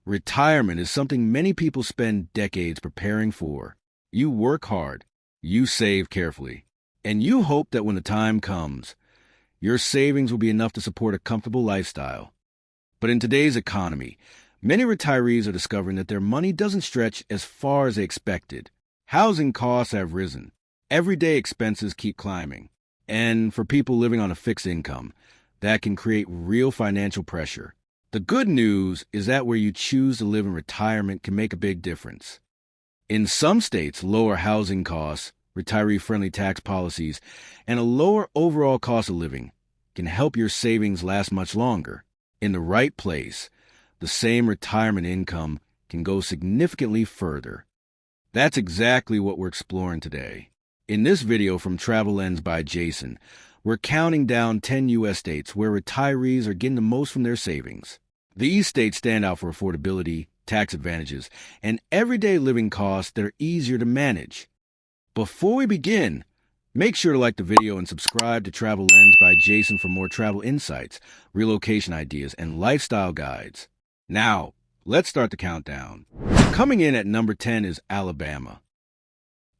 Retirement is something many people spend decades preparing for. You work hard, you save carefully, and you hope that when the time comes, your savings will be enough to support a comfortable lifestyle. But in today's economy, many retirees are discovering that their money doesn't stretch as far as they expected. Housing costs have risen. Everyday expenses keep climbing. And for people living on a fixed income, that can create real financial pressure. The good news is that where you choose to live in retirement can make a big difference. In some states, lower housing costs, retiree-friendly tax policies, and a lower overall cost of living can help your savings last much longer. In the right place, the same retirement income can go significantly further. That's exactly what we're exploring today. In this video from Travel Lens by Jason, we're counting down 10 U.S. states where retirees are getting the most from their savings. These states stand out for affordability, tax advantages, and everyday living costs that are easier to manage. Before we begin, make sure to like the video and subscribe to Travel Lens by Jason for more travel insights, relocation ideas, and lifestyle guides. Now, let's start the countdown. Coming in at number 10 is Alabama.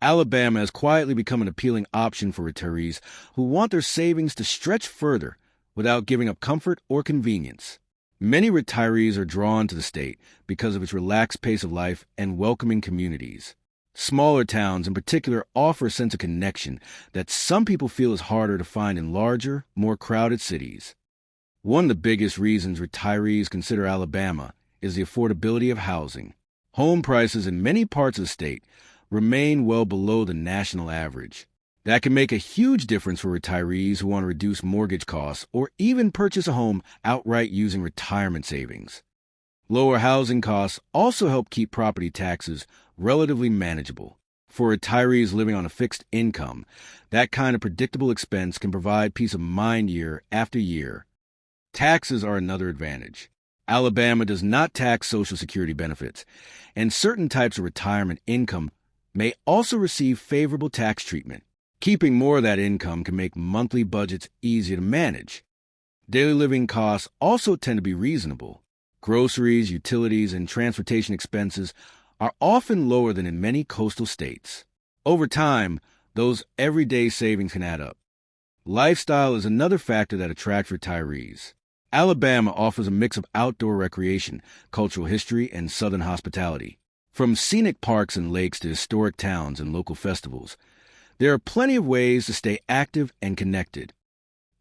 Alabama has quietly become an appealing option for retirees who want their savings to stretch further without giving up comfort or convenience. Many retirees are drawn to the state because of its relaxed pace of life and welcoming communities. Smaller towns in particular offer a sense of connection that some people feel is harder to find in larger, more crowded cities. One of the biggest reasons retirees consider Alabama is the affordability of housing. Home prices in many parts of the state remain well below the national average. That can make a huge difference for retirees who want to reduce mortgage costs or even purchase a home outright using retirement savings. Lower housing costs also help keep property taxes relatively manageable. For retirees living on a fixed income, that kind of predictable expense can provide peace of mind year after year. Taxes are another advantage. Alabama does not tax Social Security benefits, and certain types of retirement income may also receive favorable tax treatment. Keeping more of that income can make monthly budgets easier to manage. Daily living costs also tend to be reasonable. Groceries, utilities, and transportation expenses are often lower than in many coastal states. Over time, those everyday savings can add up. Lifestyle is another factor that attracts retirees. Alabama offers a mix of outdoor recreation, cultural history, and southern hospitality. From scenic parks and lakes to historic towns and local festivals, there are plenty of ways to stay active and connected.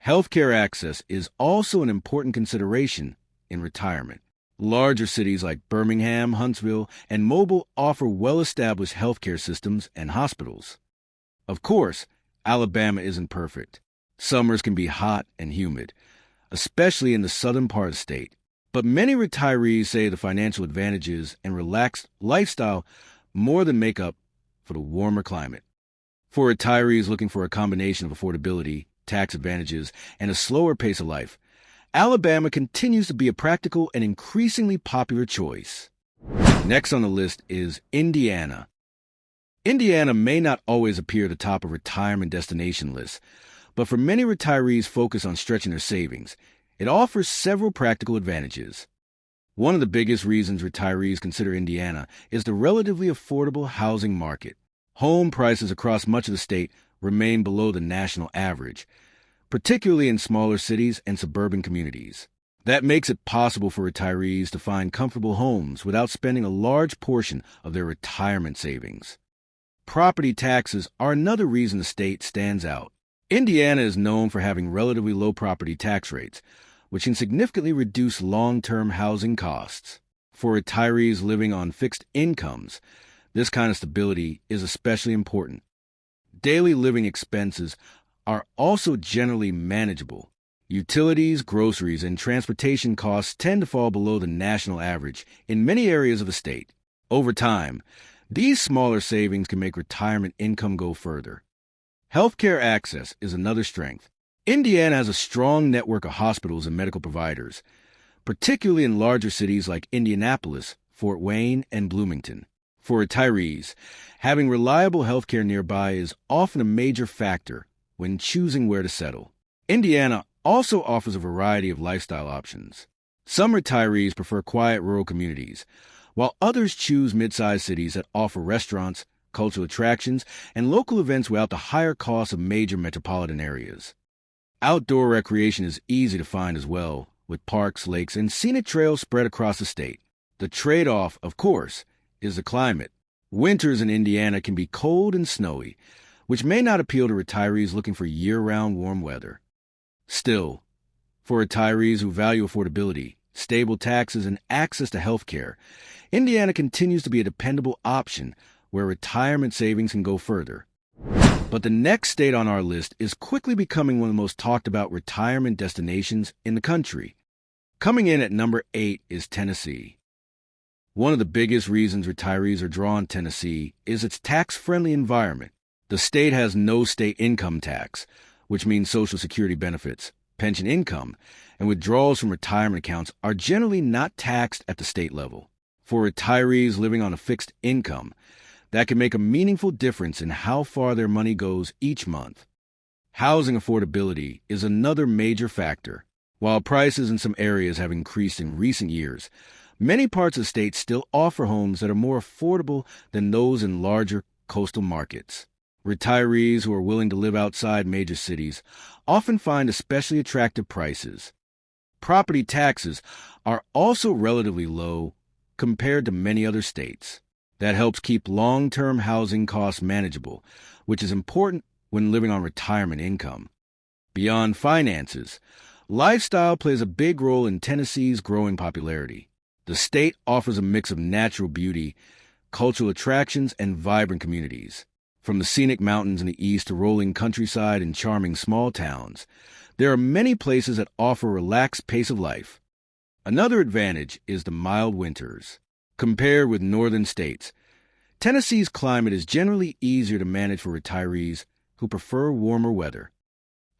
Healthcare access is also an important consideration in retirement. Larger cities like Birmingham, Huntsville, and Mobile offer well-established healthcare systems and hospitals. Of course, Alabama isn't perfect. Summers can be hot and humid, especially in the southern part of the state. But many retirees say the financial advantages and relaxed lifestyle more than make up for the warmer climate. For retirees looking for a combination of affordability, tax advantages, and a slower pace of life, Alabama continues to be a practical and increasingly popular choice. Next on the list is Indiana. Indiana may not always appear at the top of retirement destination lists, but for many retirees focused on stretching their savings, it offers several practical advantages. One of the biggest reasons retirees consider Indiana is the relatively affordable housing market. Home prices across much of the state remain below the national average, particularly in smaller cities and suburban communities. That makes it possible for retirees to find comfortable homes without spending a large portion of their retirement savings. Property taxes are another reason the state stands out. Indiana is known for having relatively low property tax rates, which can significantly reduce long-term housing costs. For retirees living on fixed incomes, this kind of stability is especially important. Daily living expenses are also generally manageable. Utilities, groceries, and transportation costs tend to fall below the national average in many areas of the state. Over time, these smaller savings can make retirement income go further. Healthcare access is another strength. Indiana has a strong network of hospitals and medical providers, particularly in larger cities like Indianapolis, Fort Wayne, and Bloomington. For retirees, having reliable healthcare nearby is often a major factor when choosing where to settle. Indiana also offers a variety of lifestyle options. Some retirees prefer quiet rural communities, while others choose mid-sized cities that offer restaurants, cultural attractions, and local events without the higher costs of major metropolitan areas. Outdoor recreation is easy to find as well, with parks, lakes, and scenic trails spread across the state. The trade-off, of course, is the climate. Winters in Indiana can be cold and snowy, which may not appeal to retirees looking for year-round warm weather. Still, for retirees who value affordability, stable taxes, and access to health care, Indiana continues to be a dependable option where retirement savings can go further. But the next state on our list is quickly becoming one of the most talked about retirement destinations in the country. Coming in at number 8 is Tennessee. One of the biggest reasons retirees are drawn to Tennessee is its tax-friendly environment. The state has no state income tax, which means Social Security benefits, pension income, and withdrawals from retirement accounts are generally not taxed at the state level. For retirees living on a fixed income, that can make a meaningful difference in how far their money goes each month. Housing affordability is another major factor. While prices in some areas have increased in recent years, many parts of the state still offer homes that are more affordable than those in larger coastal markets. Retirees who are willing to live outside major cities often find especially attractive prices. Property taxes are also relatively low compared to many other states. That helps keep long-term housing costs manageable, which is important when living on retirement income. Beyond finances, lifestyle plays a big role in Tennessee's growing popularity. The state offers a mix of natural beauty, cultural attractions, and vibrant communities. From the scenic mountains in the east to rolling countryside and charming small towns, there are many places that offer a relaxed pace of life. Another advantage is the mild winters. Compared with northern states, Tennessee's climate is generally easier to manage for retirees who prefer warmer weather.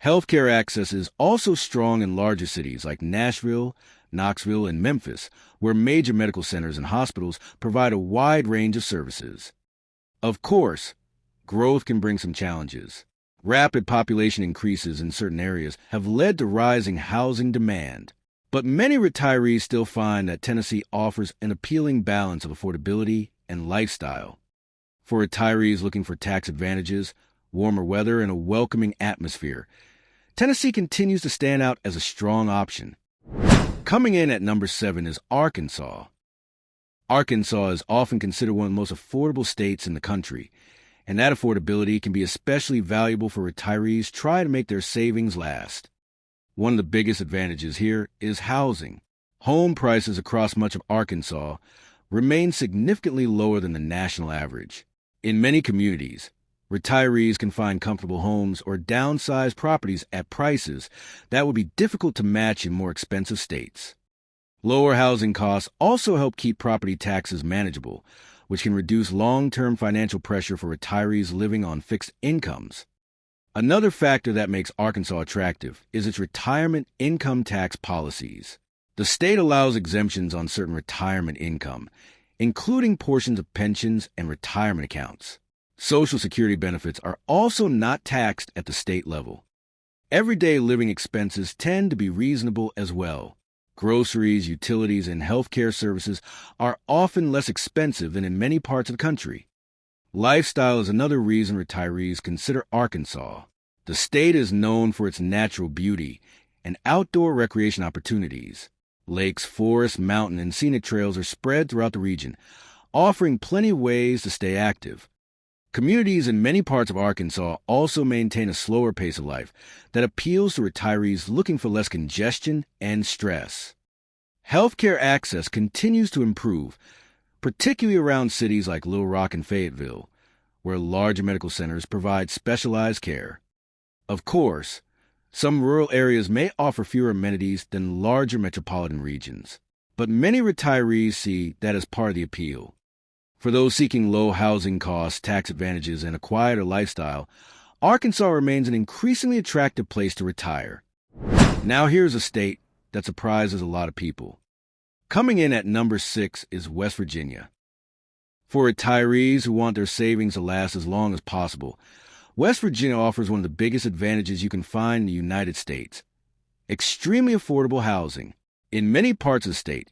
Healthcare access is also strong in larger cities like Nashville, Knoxville, and Memphis, where major medical centers and hospitals provide a wide range of services. Of course, growth can bring some challenges. Rapid population increases in certain areas have led to rising housing demand. But many retirees still find that Tennessee offers an appealing balance of affordability and lifestyle. For retirees looking for tax advantages, warmer weather, and a welcoming atmosphere, Tennessee continues to stand out as a strong option. Coming in at number 7 is Arkansas. Arkansas is often considered one of the most affordable states in the country, and that affordability can be especially valuable for retirees trying to make their savings last. One of the biggest advantages here is housing. Home prices across much of Arkansas remain significantly lower than the national average. In many communities, retirees can find comfortable homes or downsized properties at prices that would be difficult to match in more expensive states. Lower housing costs also help keep property taxes manageable, which can reduce long-term financial pressure for retirees living on fixed incomes. Another factor that makes Arkansas attractive is its retirement income tax policies. The state allows exemptions on certain retirement income, including portions of pensions and retirement accounts. Social Security benefits are also not taxed at the state level. Everyday living expenses tend to be reasonable as well. Groceries, utilities, and healthcare services are often less expensive than in many parts of the country. Lifestyle is another reason retirees consider Arkansas. The state is known for its natural beauty and outdoor recreation opportunities. Lakes, forests, mountain, and scenic trails are spread throughout the region, offering plenty of ways to stay active. Communities in many parts of Arkansas also maintain a slower pace of life that appeals to retirees looking for less congestion and stress. Healthcare access continues to improve, particularly around cities like Little Rock and Fayetteville, where larger medical centers provide specialized care. Of course, some rural areas may offer fewer amenities than larger metropolitan regions, but many retirees see that as part of the appeal. For those seeking low housing costs, tax advantages, and a quieter lifestyle, Arkansas remains an increasingly attractive place to retire. Now here's a state that surprises a lot of people. Coming in at number 6 is West Virginia. For retirees who want their savings to last as long as possible, West Virginia offers one of the biggest advantages you can find in the United States: extremely affordable housing. In many parts of the state,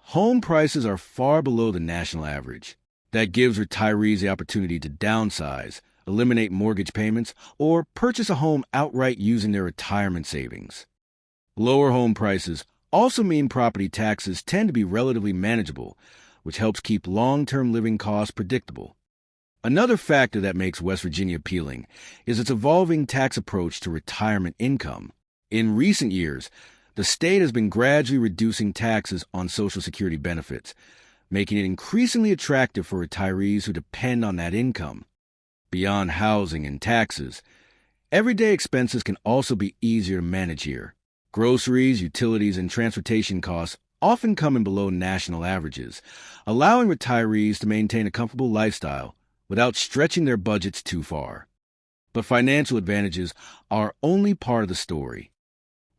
home prices are far below the national average. That gives retirees the opportunity to downsize, eliminate mortgage payments, or purchase a home outright using their retirement savings. Lower home prices also mean property taxes tend to be relatively manageable, which helps keep long-term living costs predictable. Another factor that makes West Virginia appealing is its evolving tax approach to retirement income. In recent years, the state has been gradually reducing taxes on Social Security benefits, making it increasingly attractive for retirees who depend on that income. Beyond housing and taxes, everyday expenses can also be easier to manage here. Groceries, utilities, and transportation costs often come in below national averages, allowing retirees to maintain a comfortable lifestyle without stretching their budgets too far. But financial advantages are only part of the story.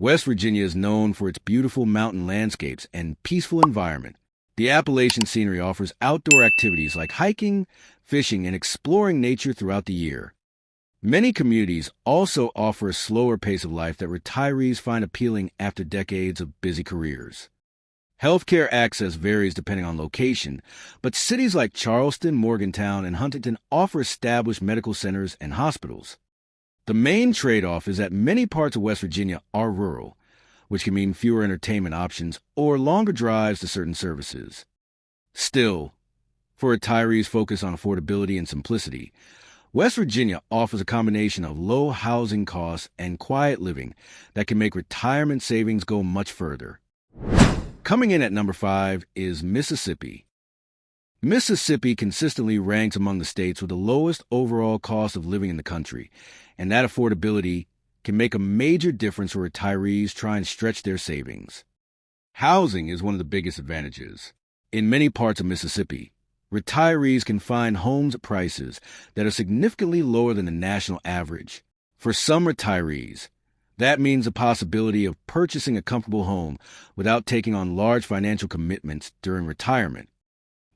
West Virginia is known for its beautiful mountain landscapes and peaceful environment. The Appalachian scenery offers outdoor activities like hiking, fishing, and exploring nature throughout the year. Many communities also offer a slower pace of life that retirees find appealing after decades of busy careers. Healthcare access varies depending on location, but cities like Charleston, Morgantown, and Huntington offer established medical centers and hospitals. The main trade-off is that many parts of West Virginia are rural, which can mean fewer entertainment options or longer drives to certain services. Still, for retirees focused on affordability and simplicity, West Virginia offers a combination of low housing costs and quiet living that can make retirement savings go much further. Coming in at number 5 is Mississippi. Mississippi consistently ranks among the states with the lowest overall cost of living in the country, and that affordability can make a major difference for retirees trying to stretch their savings. Housing is one of the biggest advantages. In many parts of Mississippi, retirees can find homes at prices that are significantly lower than the national average. For some retirees, that means the possibility of purchasing a comfortable home without taking on large financial commitments during retirement.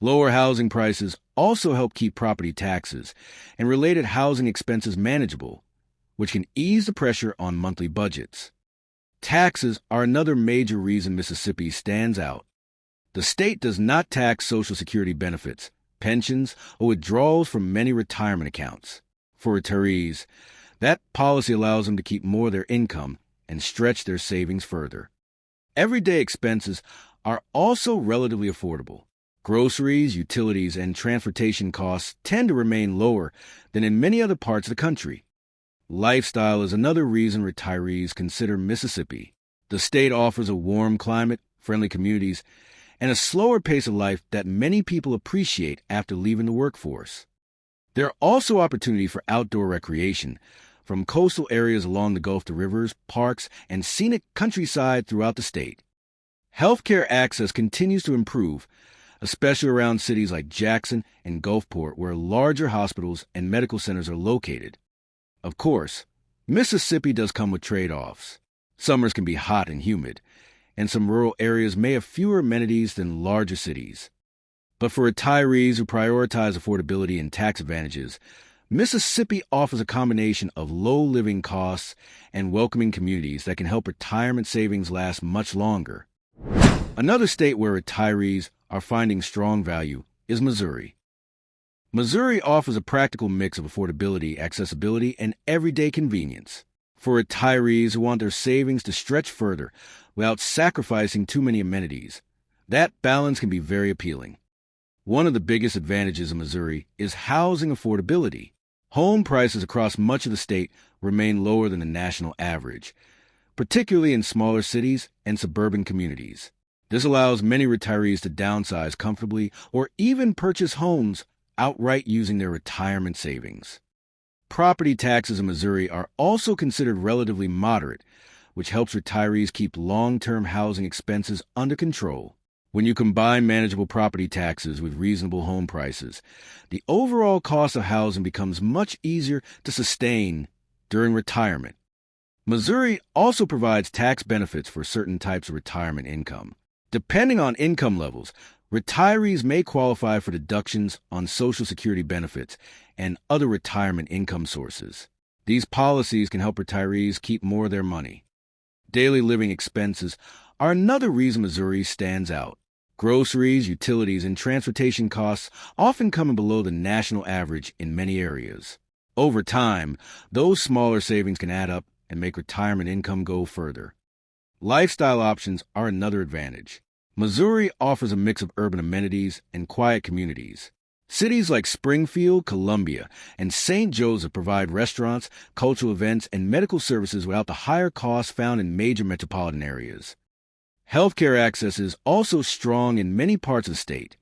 Lower housing prices also help keep property taxes and related housing expenses manageable, which can ease the pressure on monthly budgets. Taxes are another major reason Mississippi stands out. The state does not tax Social Security benefits, pensions, or withdrawals from many retirement accounts. For retirees, that policy allows them to keep more of their income and stretch their savings further. Everyday expenses are also relatively affordable. Groceries, utilities, and transportation costs tend to remain lower than in many other parts of the country. Lifestyle is another reason retirees consider Mississippi. The state offers a warm climate, friendly communities, and a slower pace of life that many people appreciate after leaving the workforce. There are also opportunities for outdoor recreation, from coastal areas along the Gulf to rivers, parks, and scenic countryside throughout the state. Healthcare access continues to improve, especially around cities like Jackson and Gulfport, where larger hospitals and medical centers are located. Of course, Mississippi does come with trade-offs. Summers can be hot and humid, and some rural areas may have fewer amenities than larger cities. But for retirees who prioritize affordability and tax advantages, Mississippi offers a combination of low living costs and welcoming communities that can help retirement savings last much longer. Another state where retirees are finding strong value is Missouri. Missouri offers a practical mix of affordability, accessibility, and everyday convenience. For retirees who want their savings to stretch further without sacrificing too many amenities, that balance can be very appealing. One of the biggest advantages of Missouri is housing affordability. Home prices across much of the state remain lower than the national average, particularly in smaller cities and suburban communities. This allows many retirees to downsize comfortably or even purchase homes outright using their retirement savings. Property taxes in Missouri are also considered relatively moderate, which helps retirees keep long-term housing expenses under control. When you combine manageable property taxes with reasonable home prices, the overall cost of housing becomes much easier to sustain during retirement. Missouri also provides tax benefits for certain types of retirement income. Depending on income levels, retirees may qualify for deductions on Social Security benefits and other retirement income sources. These policies can help retirees keep more of their money. Daily living expenses are another reason Missouri stands out. Groceries, utilities, and transportation costs often come in below the national average in many areas. Over time, those smaller savings can add up and make retirement income go further. Lifestyle options are another advantage. Missouri offers a mix of urban amenities and quiet communities. Cities like Springfield, Columbia, and St. Joseph provide restaurants, cultural events, and medical services without the higher costs found in major metropolitan areas. Healthcare access is also strong in many parts of the state,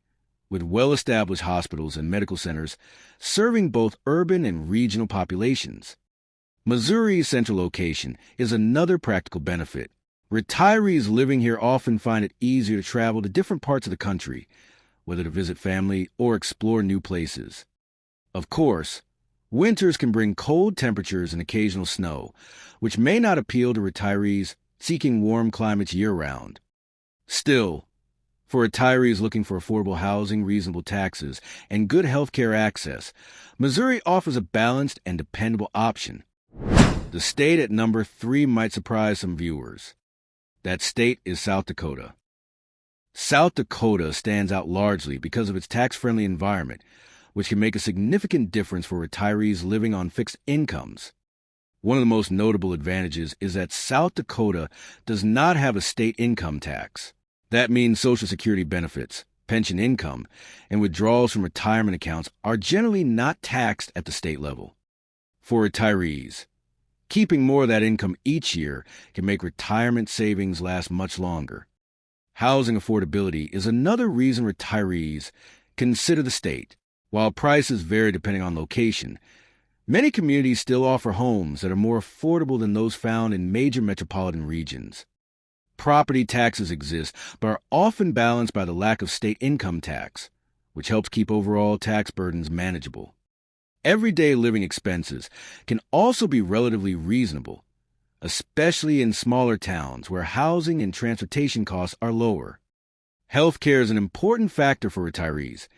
with well-established hospitals and medical centers serving both urban and regional populations. Missouri's central location is another practical benefit. Retirees living here often find it easier to travel to different parts of the country, whether to visit family or explore new places. Of course, winters can bring cold temperatures and occasional snow, which may not appeal to retirees seeking warm climates year-round. Still, for retirees looking for affordable housing, reasonable taxes, and good health care access, Missouri offers a balanced and dependable option. The state at number 3 might surprise some viewers. That state is South Dakota. South Dakota stands out largely because of its tax-friendly environment, which can make a significant difference for retirees living on fixed incomes. One of the most notable advantages is that South Dakota does not have a state income tax. That means Social Security benefits, pension income, and withdrawals from retirement accounts are generally not taxed at the state level. For retirees, keeping more of that income each year can make retirement savings last much longer. Housing affordability is another reason retirees consider the state. While prices vary depending on location, many communities still offer homes that are more affordable than those found in major metropolitan regions. Property taxes exist, but are often balanced by the lack of state income tax, which helps keep overall tax burdens manageable. Everyday living expenses can also be relatively reasonable, especially in smaller towns where housing and transportation costs are lower. Healthcare is an important factor for retirees,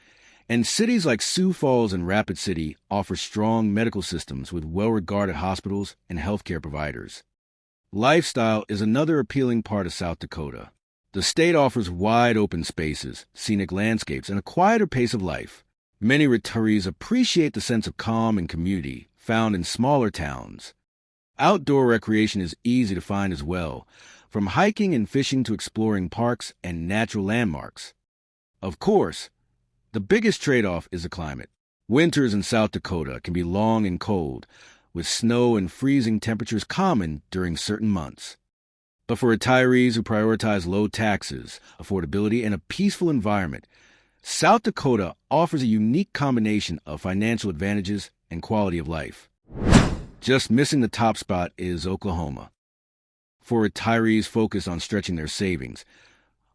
and cities like Sioux Falls and Rapid City offer strong medical systems with well-regarded hospitals and healthcare providers. Lifestyle is another appealing part of South Dakota. The state offers wide open spaces, scenic landscapes, and a quieter pace of life. Many retirees appreciate the sense of calm and community found in smaller towns. Outdoor recreation is easy to find as well, from hiking and fishing to exploring parks and natural landmarks. Of course, the biggest trade-off is the climate. Winters in South Dakota can be long and cold, with snow and freezing temperatures common during certain months. But for retirees who prioritize low taxes, affordability, and a peaceful environment, South Dakota offers a unique combination of financial advantages and quality of life. Just missing the top spot is Oklahoma. For retirees focused on stretching their savings,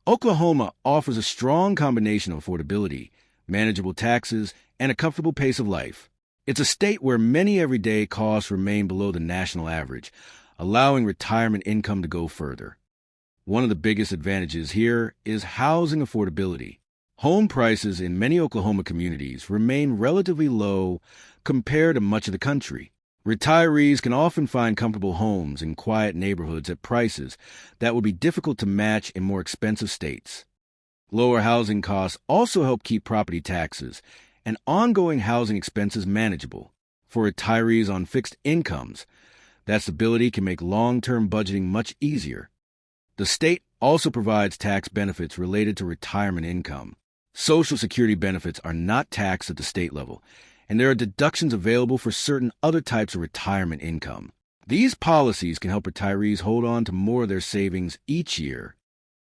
Oklahoma offers a strong combination of affordability, manageable taxes, and a comfortable pace of life. It's a state where many everyday costs remain below the national average, allowing retirement income to go further. One of the biggest advantages here is housing affordability. Home prices in many Oklahoma communities remain relatively low compared to much of the country. Retirees can often find comfortable homes in quiet neighborhoods at prices that would be difficult to match in more expensive states. Lower housing costs also help keep property taxes and ongoing housing expenses manageable. For retirees on fixed incomes, that stability can make long-term budgeting much easier. The state also provides tax benefits related to retirement income. Social Security benefits are not taxed at the state level, and there are deductions available for certain other types of retirement income. These policies can help retirees hold on to more of their savings each year.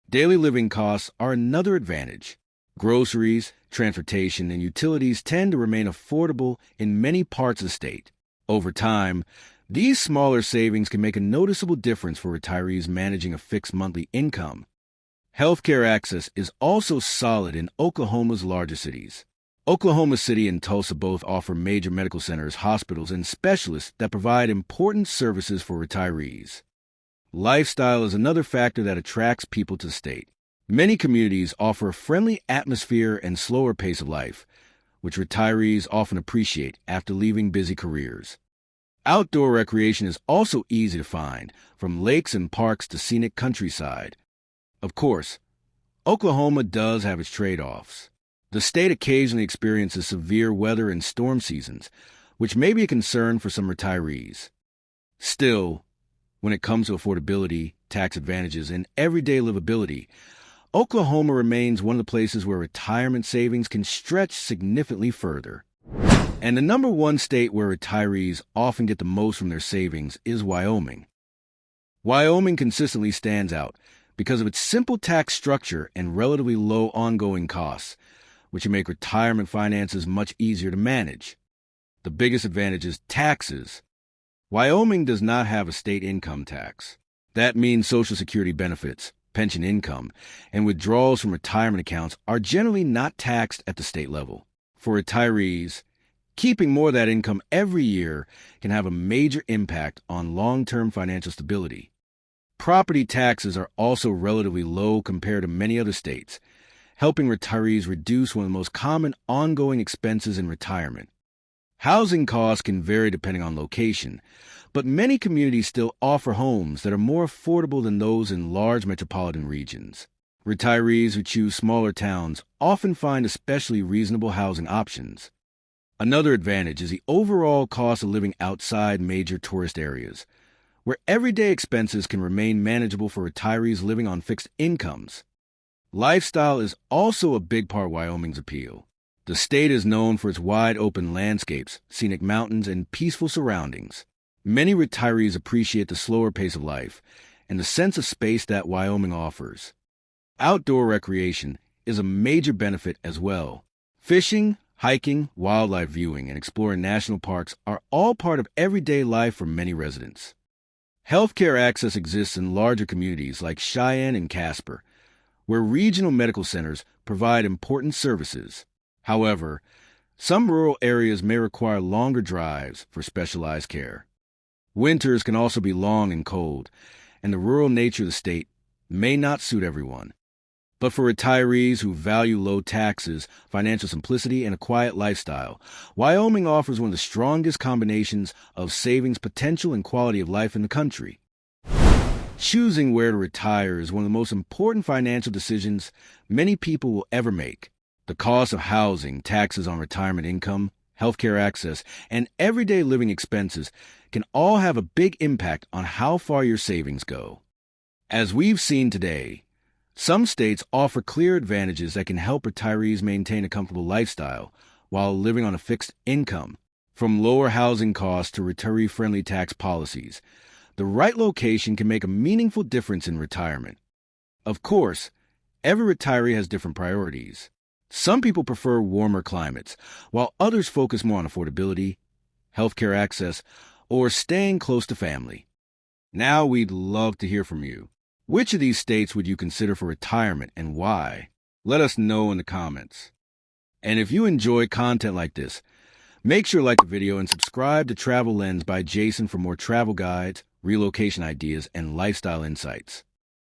Daily living costs are another advantage. Groceries, transportation, and utilities tend to remain affordable in many parts of the state. Over time, these smaller savings can make a noticeable difference for retirees managing a fixed monthly income. Healthcare access is also solid in Oklahoma's larger cities. Oklahoma City and Tulsa both offer major medical centers, hospitals, and specialists that provide important services for retirees. Lifestyle is another factor that attracts people to the state. Many communities offer a friendly atmosphere and slower pace of life, which retirees often appreciate after leaving busy careers. Outdoor recreation is also easy to find, from lakes and parks to scenic countryside. Of course, Oklahoma does have its trade-offs. The state occasionally experiences severe weather and storm seasons, which may be a concern for some retirees. Still, when it comes to affordability, tax advantages, and everyday livability, Oklahoma remains one of the places where retirement savings can stretch significantly further. And the number one state where retirees often get the most from their savings is Wyoming. Wyoming consistently stands out because of its simple tax structure and relatively low ongoing costs, which make retirement finances much easier to manage. The biggest advantage is taxes. Wyoming does not have a state income tax. That means Social Security benefits, pension income, and withdrawals from retirement accounts are generally not taxed at the state level. For retirees, keeping more of that income every year can have a major impact on long-term financial stability. Property taxes are also relatively low compared to many other states, helping retirees reduce one of the most common ongoing expenses in retirement. Housing costs can vary depending on location, but many communities still offer homes that are more affordable than those in large metropolitan regions. Retirees who choose smaller towns often find especially reasonable housing options. Another advantage is the overall cost of living outside major tourist areas, where everyday expenses can remain manageable for retirees living on fixed incomes. Lifestyle is also a big part of Wyoming's appeal. The state is known for its wide-open landscapes, scenic mountains, and peaceful surroundings. Many retirees appreciate the slower pace of life and the sense of space that Wyoming offers. Outdoor recreation is a major benefit as well. Fishing, hiking, wildlife viewing, and exploring national parks are all part of everyday life for many residents. Healthcare access exists in larger communities like Cheyenne and Casper, where regional medical centers provide important services. However, some rural areas may require longer drives for specialized care. Winters can also be long and cold, and the rural nature of the state may not suit everyone. But for retirees who value low taxes, financial simplicity, and a quiet lifestyle, Wyoming offers one of the strongest combinations of savings potential and quality of life in the country. Choosing where to retire is one of the most important financial decisions many people will ever make. The cost of housing, taxes on retirement income, healthcare access, and everyday living expenses can all have a big impact on how far your savings go. As we've seen today, some states offer clear advantages that can help retirees maintain a comfortable lifestyle while living on a fixed income. From lower housing costs to retiree-friendly tax policies, the right location can make a meaningful difference in retirement. Of course, every retiree has different priorities. Some people prefer warmer climates, while others focus more on affordability, healthcare access, or staying close to family. Now we'd love to hear from you. Which of these states would you consider for retirement and why? Let us know in the comments. And if you enjoy content like this, make sure to like the video and subscribe to Travel Lens by Jason for more travel guides, relocation ideas, and lifestyle insights.